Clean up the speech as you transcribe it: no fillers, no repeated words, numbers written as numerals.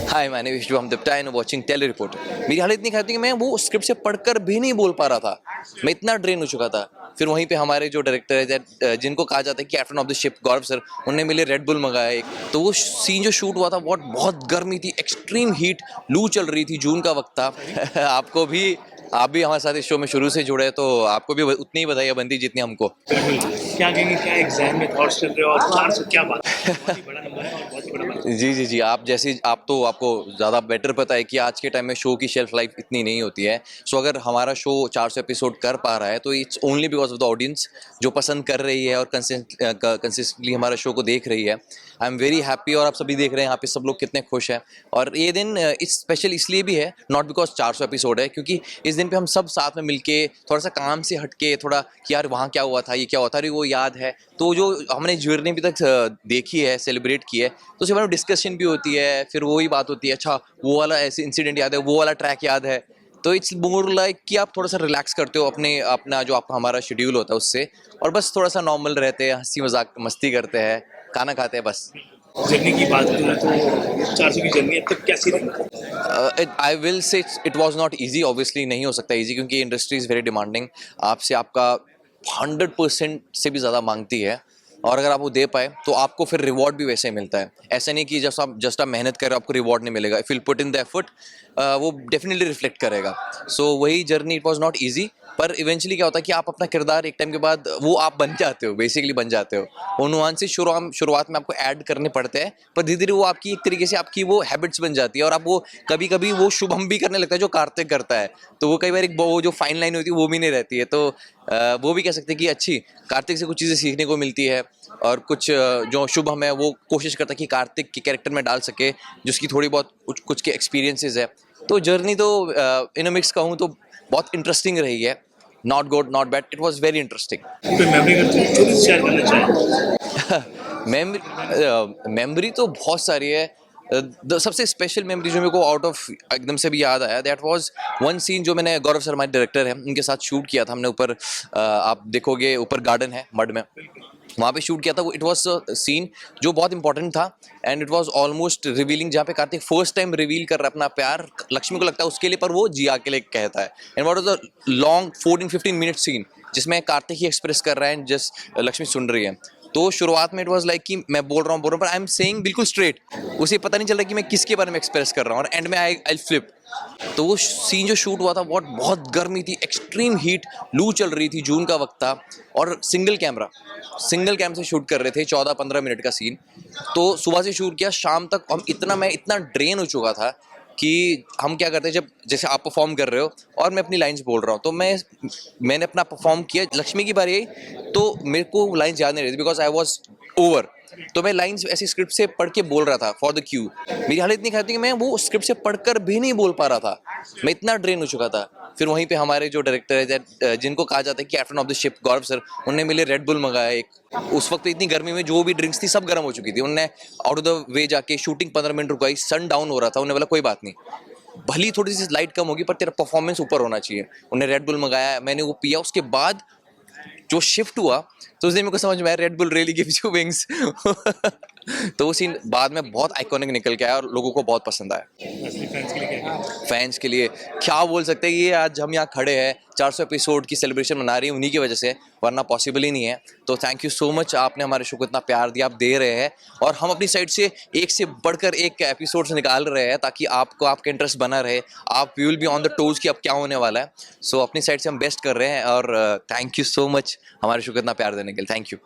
Hi my name is Shubham Datta and watching Telly Reporter. मेरी हालत इतनी खराब थी कि मैं वो स्क्रिप्ट से पढ़कर भी नहीं बोल पा रहा था। मैं इतना ड्रेन हो चुका था। फिर वहीं पे हमारे जो डायरेक्टर है जिनको कहा जाता है कि captain of the ship Gaurav sir, उन्होंने मेरे रेड बुल मंगाया एक। तो वो सीन जो शूट हुआ था बहुत गर्मी थी, एक्सट्रीम हीट, लू चल रही थी, जून का वक्त था। आप भी हमारे साथ इस शो में शुरू से जुड़े, तो आपको भी उतनी ही बधाई बनती जितनी हमको। बिल्कुल। क्या कहेंगे, क्या एग्जाम में थॉट्स चल रहे हो? और 400 क्या बात है, बहुत ही बड़ा नंबर है और बहुत ही बड़ा बात है। जी, आपको ज़्यादा बेटर पता है कि आज के टाइम में शो की शेल्फ लाइफ इतनी नहीं होती है। सो अगर हमारा शो 400 एपिसोड कर पा रहा है तो it's only because of the audience जो पसंद कर रही है और कंसिस्टेंटली हमारे शो को देख रही है। आई एम वेरी हैप्पी और आप सभी देख रहे हैं यहाँ पे सब लोग कितने खुश हैं। और ये दिन इस स्पेशल इसलिए भी है, नॉट बिकॉज 400 एपिसोड है, क्योंकि इस दिन पे हम सब साथ में मिलके थोड़ा सा काम से हटके थोड़ा कि यार वहाँ क्या हुआ था, ये क्या हुआ था, अरे वो याद है। तो जो हमने जर्नी अभी तक देखी है, सेलिब्रेट की है, तो उसके बारे में डिस्कशन भी होती है। फिर वही बात होती है, अच्छा वो वाला ऐसे इंसिडेंट याद है, वो वाला ट्रैक याद है। तो इट्स मोर लाइक कि आप थोड़ा सा रिलैक्स करते हो अपना जो आपका हमारा शेड्यूल होता है उससे, और बस थोड़ा सा नॉर्मल रहते हैं, हंसी मजाक मस्ती करते हैं, खाना खाते हैं बस। जर्नी की बात करूँ तो 400 की जर्नी अब तक कैसी रही? I will say it was not easy, obviously नहीं हो सकता ईजी, क्योंकि इंडस्ट्री इज़ वेरी डिमांडिंग। आपका 100% से भी ज़्यादा मांगती है, और अगर आप वो दे पाए तो आपको फिर रिवॉर्ड भी वैसे ही मिलता है। ऐसा नहीं कि जस्ट आप मेहनत कर रहे हो आपको रिवॉर्ड नहीं मिलेगा। If you put in the effort, वो डेफिनेटली रिफ्लेक्ट करेगा। सो वही journey, it was not easy, पर इवेंचुअली क्या होता है कि आप अपना किरदार एक टाइम के बाद वो आप बन जाते हो, बेसिकली बन जाते हो। वो नुआंसेस शुरुआत में आपको ऐड करने पड़ते हैं, पर धीरे धीरे वो आपकी एक तरीके से आपकी वो हैबिट्स बन जाती है, और आप वो कभी कभी वो शुभम भी करने लगता है जो कार्तिक करता है। तो वो कई बार एक वो जो फाइन लाइन होती है वो भी नहीं रहती है। तो वो भी कह सकते हैं कि अच्छी कार्तिक से कुछ चीज़ें सीखने को मिलती है, और कुछ जो शुभम है वो कोशिश करता है कि कार्तिक के कैरेक्टर में डाल सके जिसकी थोड़ी बहुत कुछ के एक्सपीरियंसेस है। तो जर्नी तो इन मिक्स कहूँ तो बहुत इंटरेस्टिंग रही है। Not good not bad, it was very interesting. कोई मेमोरी अगर तुम छोटी सी शेयर करना चाहे? मेमोरी तो बहुत सारी है। सबसे स्पेशल मेमोरी जो मेरे को आउट ऑफ एकदम से भी याद आया, दैट वाज वन सीन जो मैंने गौरव शर्मा डायरेक्टर है उनके साथ शूट किया था हमने। ऊपर आप देखोगे ऊपर गार्डन है मड में, वहाँ पे शूट किया था। वो इट वाज सीन जो बहुत इंपॉर्टेंट था, and it was almost revealing, जहाँ पे कार्तिक फर्स्ट टाइम रिवील कर रहा है अपना प्यार लक्ष्मी को लगता है उसके लिए, पर वो जिया के लिए कहता है। And what was the long 14-15 minute scene जिसमें कार्तिक ही एक्सप्रेस कर रहा है जस्ट लक्ष्मी सुन रही है। तो शुरुआत में इट वाज लाइक कि मैं बोल रहा हूँ पर आई एम सेइंग बिल्कुल स्ट्रेट, उसे पता नहीं चल रहा कि मैं किसके बारे में एक्सप्रेस कर रहा हूँ, और एंड में आई फ्लिप। तो वो सीन जो शूट हुआ था बहुत गर्मी थी, एक्सट्रीम हीट, लू चल रही थी, जून का वक्त था, और सिंगल कैम से शूट कर रहे थे, 14-15 मिनट का सीन। तो सुबह से शूट किया, शाम तक मैं इतना ड्रेन हो चुका था कि हम क्या करते हैं, जब जैसे आप परफॉर्म कर रहे हो और मैं अपनी लाइंस बोल रहा हूँ, तो मैंने अपना परफॉर्म किया, लक्ष्मी की बारी आई तो मेरे को लाइंस याद नहीं रही थी बिकॉज आई वॉज ओवर। तो मैं लाइंस ऐसी स्क्रिप्ट से पढ़ के बोल रहा था फॉर द क्यू। मेरी हालत इतनी खराब थी कि मैं वो स्क्रिप्ट से पढ़कर भी नहीं बोल पा रहा था। मैं इतना ड्रेन हो चुका था। फिर वहीं पे हमारे जो डायरेक्टर है जिनको कहा जाता है कि captain of the ship Gaurav sir, उन्होंने मेरे रेड बुल मंगाया एक। उस वक्त इतनी गर्मी में जो भी ड्रिंक्स थी सब गर्म हो चुकी थी। उन्होंने आउट ऑफ द वे जाके शूटिंग 15 मिनट रुकाई, सन डाउन हो रहा था, उन्होंने बोला कोई बात नहीं, भली थोड़ी सी लाइट कम होगी पर तेरा परफॉर्मेंस ऊपर होना चाहिए। उन्हें रेड बुल मंगाया, मैंने वो पिया, उसके बाद जो शिफ्ट हुआ तो उस दिन मेरे को समझ में आया red bull really gives you wings. तो वो सीन बाद में बहुत आइकॉनिक निकल के आया और लोगों को बहुत पसंद आया। असली फैंस के लिए क्या है? फैंस के लिए क्या बोल सकते हैं, ये आज हम यहाँ खड़े हैं 400 एपिसोड की सेलिब्रेशन मना रही है उन्हीं की वजह से, वरना पॉसिबल ही नहीं है। तो थैंक यू सो मच, आपने हमारे शो को इतना प्यार दिया, आप दे रहे हैं, और हम अपनी साइड से एक से बढ़कर एक एपिसोड से निकाल रहे हैं ताकि आपको आपका इंटरेस्ट बना रहे, आप will be on the toes कि अब क्या होने वाला है। सो अपनी साइड से हम बेस्ट कर रहे हैं, और थैंक यू सो मच हमारे शो को इतना प्यार देने के लिए। Thank you.